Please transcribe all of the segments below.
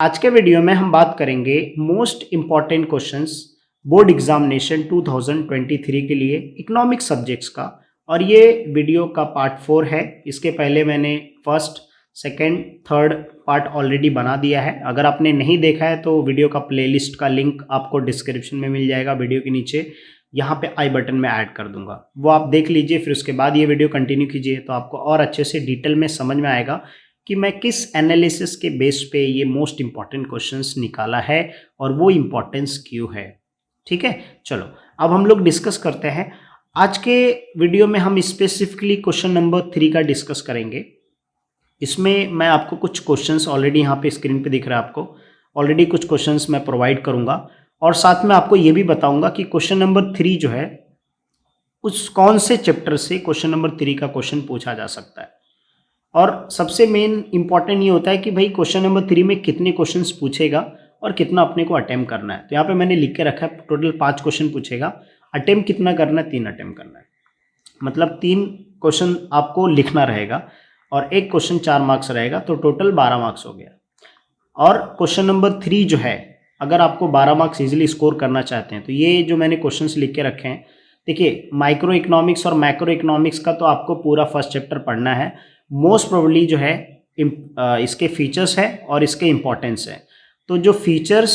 आज के वीडियो में हम बात करेंगे most important questions board examination 2023 के लिए इकोनॉमिक सब्जेक्ट्स का। और ये वीडियो का पार्ट 4 है। इसके पहले मैंने first, second, third part already बना दिया है। अगर आपने नहीं देखा है तो वीडियो का प्लेलिस्ट का लिंक आपको डिस्क्रिप्शन में मिल जाएगा, वीडियो के नीचे यहाँ पे आई बटन में ऐड कर दूंगा, वो आप देख लीजिए। फिर उसके बाद ये वीडियो कंटिन्यू कीजिए तो आपको और अच्छे से डिटेल में समझ में आएगा कि मैं किस एनालिसिस के बेस पे ये मोस्ट इंपॉर्टेंट क्वेश्चंस निकाला है और वो इम्पोर्टेंस क्यों है। ठीक है, चलो अब हम लोग डिस्कस करते हैं। आज के वीडियो में हम स्पेसिफिकली क्वेश्चन नंबर 3 का डिस्कस करेंगे। इसमें मैं आपको कुछ क्वेश्चंस ऑलरेडी यहाँ पे स्क्रीन पे दिख रहा है, आपको ऑलरेडी कुछ क्वेश्चंस मैं प्रोवाइड करूँगा और साथ में आपको ये भी बताऊँगा कि क्वेश्चन नंबर 3 जो है उस कौन से चैप्टर से क्वेश्चन नंबर 3 का क्वेश्चन पूछा जा सकता है। और सबसे मेन इंपॉर्टेंट ये होता है कि भाई क्वेश्चन नंबर 3 में कितने क्वेश्चंस पूछेगा और कितना अपने को अटेम्प्ट करना है। तो यहाँ पे मैंने लिख के रखा है टोटल 5 क्वेश्चन पूछेगा, अटेम्प्ट कितना करना है, 3 अटेम्प्ट करना है। मतलब 3 क्वेश्चन आपको लिखना रहेगा और एक क्वेश्चन 4 मार्क्स रहेगा, तो टोटल 12 मार्क्स हो गया। और क्वेश्चन नंबर 3 जो है, अगर आपको 12 मार्क्स इजिली स्कोर करना चाहते हैं तो ये जो मैंने क्वेश्चंस लिख के रखे हैं, देखिए माइक्रो इकोनॉमिक्स और मैक्रो इकोनॉमिक्स का तो आपको पूरा फर्स्ट चैप्टर पढ़ना है। मोस्ट प्रोबेबली जो है इसके फीचर्स है और इसके इम्पोर्टेंस है। तो जो फीचर्स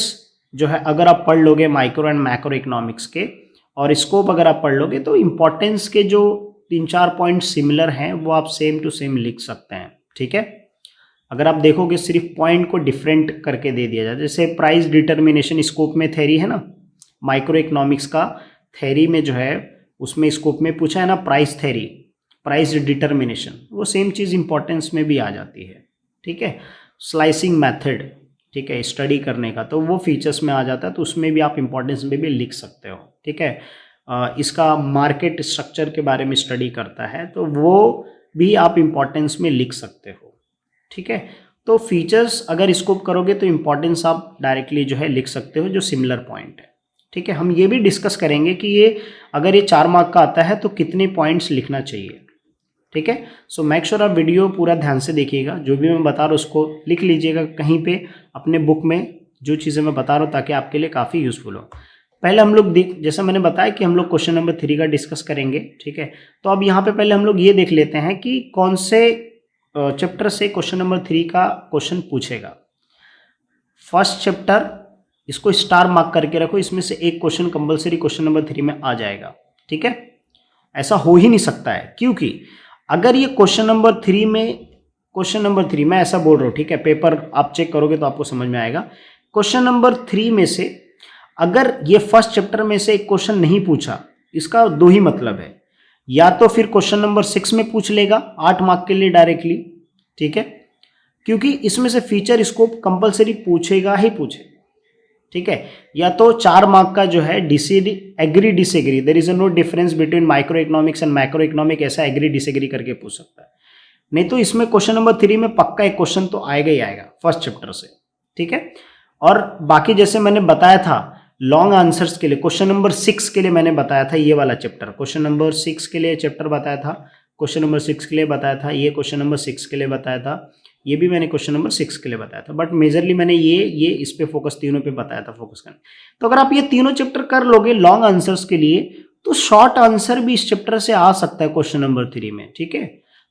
जो है अगर आप पढ़ लोगे माइक्रो एंड मैक्रो इकोनॉमिक्स के, और स्कोप अगर आप पढ़ लोगे, तो इम्पोर्टेंस के जो 3-4 पॉइंट सिमिलर हैं वो आप सेम टू सेम लिख सकते हैं। ठीक है, अगर आप देखोगे सिर्फ पॉइंट को डिफरेंट करके दे दिया जाए, जैसे प्राइस डिटर्मिनेशन स्कोप में थ्योरी है ना, माइक्रो इकोनॉमिक्स का थ्योरी में जो है उसमें स्कोप में पूछा है ना प्राइस थ्योरी, प्राइस डिटर्मिनेशन, वो सेम चीज़ इंपॉर्टेंस में भी आ जाती है। ठीक है, स्लाइसिंग मेथड, ठीक है, स्टडी करने का, तो वो फीचर्स में आ जाता है, तो उसमें भी आप इंपॉर्टेंस में भी लिख सकते हो। ठीक है, इसका मार्केट स्ट्रक्चर के बारे में स्टडी करता है, तो वो भी आप इंपॉर्टेंस में लिख सकते हो। ठीक है, तो फीचर्स अगर स्कोप करोगे तो इंपॉर्टेंस आप डायरेक्टली जो है लिख सकते हो, जो सिमिलर पॉइंट है। ठीक है, हम ये भी डिस्कस करेंगे कि ये अगर ये 4 मार्क का आता है तो कितने पॉइंट्स लिखना चाहिए। ठीक है, सो मेक श्योर आप वीडियो पूरा ध्यान से देखिएगा, जो भी मैं बता रहा हूँ उसको लिख लीजिएगा कहीं पे अपने बुक में, जो चीज़ें मैं बता रहा हूँ, ताकि आपके लिए काफ़ी यूजफुल हो। पहले हम लोग जैसा मैंने बताया कि हम लोग क्वेश्चन नंबर 3 का डिस्कस करेंगे। ठीक है, तो अब यहाँ पे पहले हम लोग ये देख लेते हैं कि कौन से चैप्टर से क्वेश्चन नंबर 3 का क्वेश्चन पूछेगा। फर्स्ट चैप्टर, इसको स्टार मार्क करके रखो, इसमें से एक क्वेश्चन कंपल्सरी क्वेश्चन नंबर 3 में आ जाएगा। ठीक है, ऐसा हो ही नहीं सकता है, क्योंकि अगर ये क्वेश्चन नंबर 3 मैं ऐसा बोल रहा हूँ, ठीक है, पेपर आप चेक करोगे तो आपको समझ में आएगा। क्वेश्चन नंबर 3 में से अगर ये फर्स्ट चैप्टर में से एक क्वेश्चन नहीं पूछा, इसका 2 ही मतलब है, या तो फिर क्वेश्चन नंबर 6 में पूछ लेगा 8 मार्क के लिए डायरेक्टली। ठीक है, क्योंकि इसमें से फीचर स्कोप कंपल्सरी पूछेगा ही पूछेगा। ठीक है, या तो 4 मार्क का जो है agree disagree, there is no difference between micro economics and macro economic, ऐसा एग्री डिसएग्री करके पूछ सकता है। नहीं तो इसमें क्वेश्चन नंबर 3 में पक्का एक क्वेश्चन तो आएगा ही आएगा फर्स्ट चैप्टर से। ठीक है, और बाकी जैसे मैंने बताया था लॉन्ग आंसर्स के लिए, क्वेश्चन नंबर 6 के लिए मैंने बताया था ये वाला चैप्टर, क्वेश्चन नंबर 6 के लिए चैप्टर बताया था, क्वेश्चन नंबर 6 के लिए बताया था, ये क्वेश्चन नंबर 6 के लिए बताया था, ये भी मैंने क्वेश्चन नंबर 6 के लिए बताया था, बट मेजरली मैंने ये इस पे फोकस, तीनों पे बताया था फोकस करने। तो अगर आप ये तीनों चैप्टर कर लोगे लॉन्ग आंसर्स के लिए, तो शॉर्ट आंसर भी इस चैप्टर से आ सकता है क्वेश्चन नंबर 3 में। ठीक है,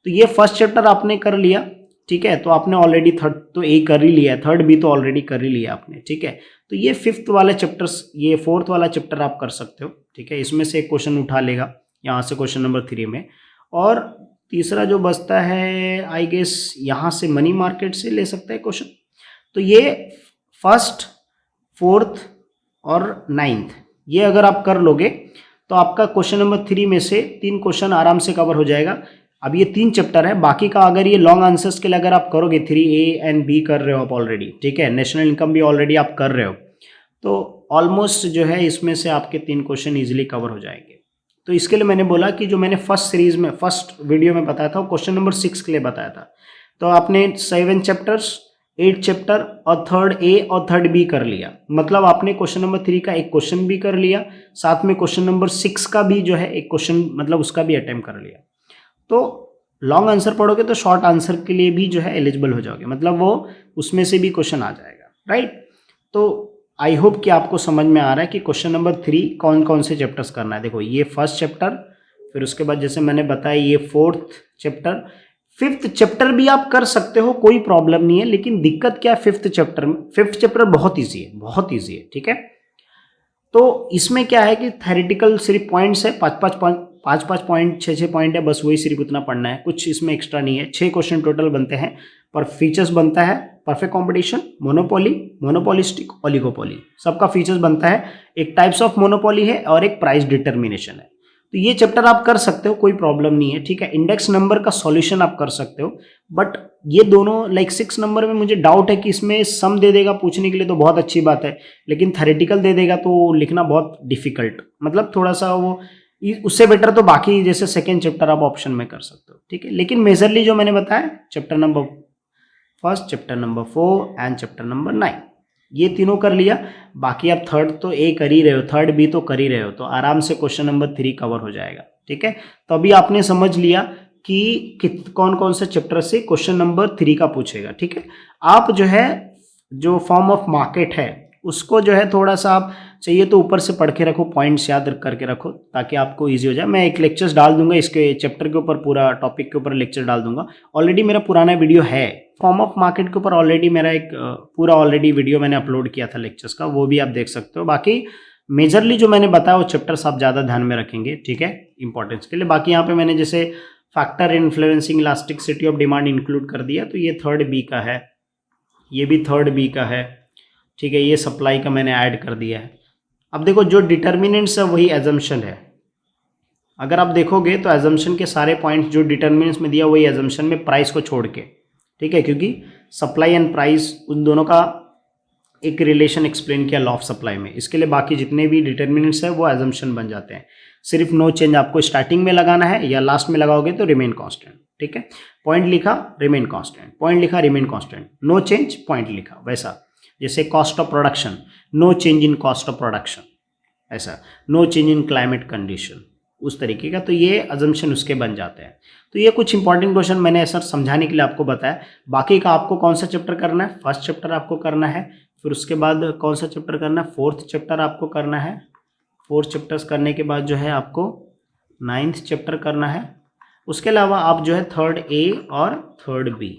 तो ये फर्स्ट चैप्टर आपने कर लिया। ठीक है, तो आपने ऑलरेडी थर्ड तो ए कर ही लिया, थर्ड भी तो ऑलरेडी कर ही लिया आपने। ठीक है, तो ये 5th वाला चैप्टर्स, ये 4th वाला चैप्टर आप कर सकते हो। ठीक है, इसमें से एक क्वेश्चन उठा लेगा यहाँ से क्वेश्चन नंबर 3 में, और तीसरा जो बचता है आई गेस यहाँ से मनी मार्केट से ले सकता है क्वेश्चन। तो ये फर्स्ट, 4th और 9th, ये अगर आप कर लोगे तो आपका क्वेश्चन नंबर 3 में से 3 क्वेश्चन आराम से कवर हो जाएगा। अब ये 3 चैप्टर है, बाकी का अगर ये लॉन्ग आंसर्स के लिए अगर आप करोगे, 3A एंड B कर रहे हो आप ऑलरेडी, ठीक है, नेशनल इनकम भी ऑलरेडी आप कर रहे हो, तो ऑलमोस्ट जो है इसमें से आपके 3 क्वेश्चन ईजिली कवर हो जाएंगे। तो इसके लिए मैंने बोला कि जो मैंने फर्स्ट सीरीज में, फर्स्ट वीडियो में बताया था, वो क्वेश्चन नंबर 6 के लिए बताया था। तो आपने 7 चैप्टर्स, 8 चैप्टर और 3rd A और 3rd B कर लिया, मतलब आपने क्वेश्चन नंबर 3 का एक क्वेश्चन भी कर लिया, साथ में क्वेश्चन नंबर 6 का भी जो है एक क्वेश्चन, मतलब उसका भी अटेम्प्ट कर लिया। तो लॉन्ग आंसर पढ़ोगे तो शॉर्ट आंसर के लिए भी जो है एलिजिबल हो जाओगे, मतलब वो उसमें से भी क्वेश्चन आ जाएगा। राइट। तो आई होप कि आपको समझ में आ रहा है कि क्वेश्चन नंबर 3 कौन कौन से चैप्टर्स करना है। देखो ये फर्स्ट चैप्टर, फिर उसके बाद जैसे मैंने बताया ये फोर्थ चैप्टर, फिफ्थ चैप्टर भी आप कर सकते हो, कोई प्रॉब्लम नहीं है। लेकिन दिक्कत क्या है फिफ्थ चैप्टर में, फिफ्थ चैप्टर बहुत ईजी है, बहुत ईजी है, ठीक है। तो इसमें क्या है कि थेरेटिकल सिर्फ पॉइंट्स है, पाँच पॉइंट, छः पॉइंट है, बस वही सिर्फ उतना पढ़ना है, कुछ इसमें एक्स्ट्रा नहीं है। 6 क्वेश्चन टोटल बनते हैं, पर फीचर्स बनता है perfect competition, monopoly, monopolistic, oligopoly, सबका फीचर्स बनता है। एक टाइप्स ऑफ मोनोपोली है और एक प्राइस डिटर्मिनेशन है। तो ये चैप्टर आप कर सकते हो, कोई प्रॉब्लम नहीं है, ठीक है। इंडेक्स नंबर का सॉल्यूशन आप कर सकते हो, बट ये दोनों लाइक 6 नंबर में मुझे डाउट है कि इसमें सम दे देगा पूछने के लिए तो बहुत अच्छी बात है, लेकिन थेरेटिकल दे देगा तो लिखना बहुत डिफिकल्ट, मतलब थोड़ा सा वो, उससे बेटर तो बाकी जैसे सेकेंड चैप्टर आप ऑप्शन में कर सकते हो, ठीक है। लेकिन मेजरली जो मैंने बताया chapter number first, chapter number 4 and chapter number 9, ये तीनों कर लिया। बाकी आप थर्ड तो ए कर ही रहे हो, थर्ड बी तो कर ही रहे हो, तो आराम से क्वेश्चन नंबर 3 कवर हो जाएगा, ठीक है। तो अभी आपने समझ लिया कि कौन कौन से चैप्टर से क्वेश्चन नंबर 3 का पूछेगा, ठीक है। आप जो है जो फॉर्म ऑफ मार्केट है उसको जो है थोड़ा सा आप चाहिए तो ऊपर से पढ़ के रखो, पॉइंट्स याद करके रखो ताकि आपको इजी हो जाए। मैं एक लेक्चर्स डाल दूंगा इसके चैप्टर के ऊपर, पूरा टॉपिक के ऊपर लेक्चर डाल दूंगा। ऑलरेडी मेरा पुराना वीडियो है फॉर्म ऑफ मार्केट के ऊपर, ऑलरेडी मेरा एक पूरा ऑलरेडी वीडियो मैंने अपलोड किया था लेक्चर्स का, वो भी आप देख सकते हो। बाकी मेजरली जो मैंने बताया वो चैप्टर्स आप ज़्यादा ध्यान में रखेंगे, ठीक है, इंपॉर्टेंस के लिए। बाकी यहाँ पे मैंने जैसे factor influencing elasticity of demand include कर दिया, तो ये थर्ड बी का है, ये भी थर्ड बी का है, ठीक है। ये सप्लाई का मैंने ऐड कर दिया है। अब देखो जो डिटर्मिनेंट्स है वही एजम्पशन है। अगर आप देखोगे तो एजम्पशन के सारे पॉइंट्स जो डिटर्मिनेंट्स में दिया वही एजम्पशन में, प्राइस को छोड़ के, ठीक है, क्योंकि सप्लाई एंड प्राइस उन दोनों का एक रिलेशन एक्सप्लेन किया लॉ ऑफ सप्लाई में। इसके लिए बाकी जितने भी डिटर्मिनेंट्स है वो एजम्पशन बन जाते हैं। सिर्फ नो चेंज आपको स्टार्टिंग में लगाना है या लास्ट में लगाओगे तो रिमेन कांस्टेंट, ठीक है। पॉइंट लिखा रिमेन कांस्टेंट, पॉइंट लिखा remain constant, no change point लिखा, वैसा जैसे cost of production, no change in cost of production, ऐसा no change in climate condition, उस तरीके का। तो ये अजम्पशन उसके बन जाते हैं। तो ये कुछ इंपॉर्टेंट क्वेश्चन मैंने सर समझाने के लिए आपको बताया। बाकी का आपको कौन सा चैप्टर करना है, फर्स्ट चैप्टर आपको करना है, फिर उसके बाद कौन सा चैप्टर करना है, फोर्थ चैप्टर आपको करना है। फोर्थ चैप्टर्स करने के बाद जो है आपको 9th चैप्टर करना है। उसके अलावा आप जो है थर्ड ए और थर्ड बी,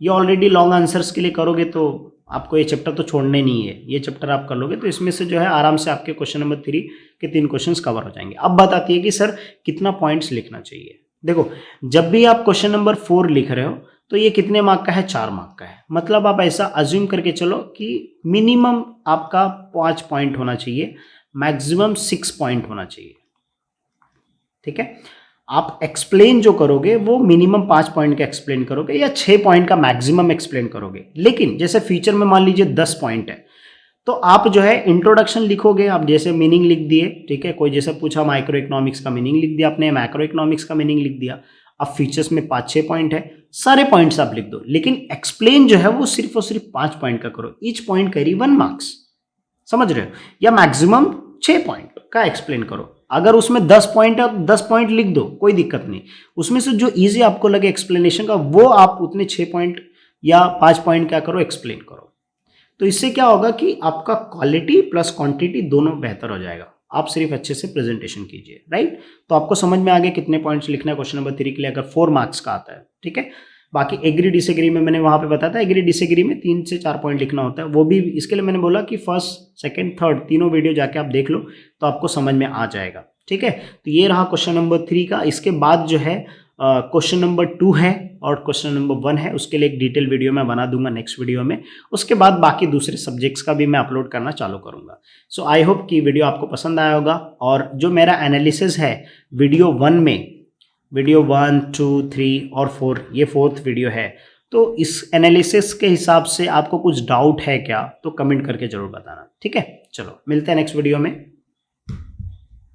ये ऑलरेडी लॉन्ग आंसर्स के लिए करोगे तो आपको ये चैप्टर तो छोड़ने नहीं है, ये चैप्टर आप कर लोगे तो इसमें से जो है आराम से आपके क्वेश्चन नंबर 3 के 3 क्वेश्चंस कवर हो जाएंगे। अब बात आती है कि सर कितना पॉइंट्स लिखना चाहिए। देखो जब भी आप क्वेश्चन नंबर 4 लिख रहे हो तो ये कितने मार्क का है, 4 मार्क का है। मतलब आप ऐसा अज्यूम करके चलो कि मिनिमम आपका 5 पॉइंट होना चाहिए, मैक्सिमम 6 पॉइंट होना चाहिए, ठीक है। आप एक्सप्लेन जो करोगे वो मिनिमम 5 पॉइंट का एक्सप्लेन करोगे या 6 पॉइंट का मैक्सिमम एक्सप्लेन करोगे। लेकिन जैसे फ्यूचर में मान लीजिए 10 पॉइंट है तो आप जो है इंट्रोडक्शन लिखोगे, आप जैसे मीनिंग लिख दिए, ठीक है। कोई जैसे पूछा माइक्रो इकोनॉमिक्स का मीनिंग लिख दिया आपने, मैक्रो इकोनॉमिक्स का मीनिंग लिख दिया। अब फीचर्स में 5-6 पॉइंट है, सारे पॉइंट्स आप लिख दो, लेकिन एक्सप्लेन जो है वो सिर्फ और सिर्फ 5 पॉइंट का करो। ईच पॉइंट कैरी 1 मार्क्स, समझ रहे हो, या मैक्सिमम 6 पॉइंट का एक्सप्लेन करो। अगर उसमें 10 पॉइंट है 10 पॉइंट लिख दो, कोई दिक्कत नहीं। उसमें से जो इजी आपको लगे एक्सप्लेनेशन का वो आप उतने 6 पॉइंट या 5 पॉइंट क्या करो, एक्सप्लेन करो। तो इससे क्या होगा कि आपका क्वालिटी प्लस क्वांटिटी दोनों बेहतर हो जाएगा। आप सिर्फ अच्छे से प्रेजेंटेशन कीजिए, राइट। तो आपको समझ में आ गया कितने पॉइंट्स लिखना है क्वेश्चन नंबर 3 के लिए, अगर 4 मार्क्स का आता है, ठीक है। बाकी एग्री डिसएग्री में मैंने वहां पे बताया था, एग्री डिसएग्री में 3 से 4 पॉइंट लिखना होता है। वो भी इसके लिए मैंने बोला कि फर्स्ट सेकंड थर्ड तीनों वीडियो जाके आप देख लो तो आपको समझ में आ जाएगा, ठीक है। तो ये रहा क्वेश्चन नंबर 3 का। इसके बाद जो है क्वेश्चन नंबर 2 है और क्वेश्चन नंबर 1 है, उसके लिए एक डिटेल वीडियो मैं बना दूंगा नेक्स्ट वीडियो में। उसके बाद बाकी दूसरे सब्जेक्ट्स का भी मैं अपलोड करना चालू करूंगा। सो आई होप कि वीडियो आपको पसंद आया होगा। और जो मेरा एनालिसिस है वीडियो 1 में, वीडियो 1, 2, 3 और 4, ये 4th वीडियो है, तो इस एनालिसिस के हिसाब से आपको कुछ डाउट है क्या तो कमेंट करके जरूर बताना, ठीक है। चलो मिलते हैं नेक्स्ट वीडियो में।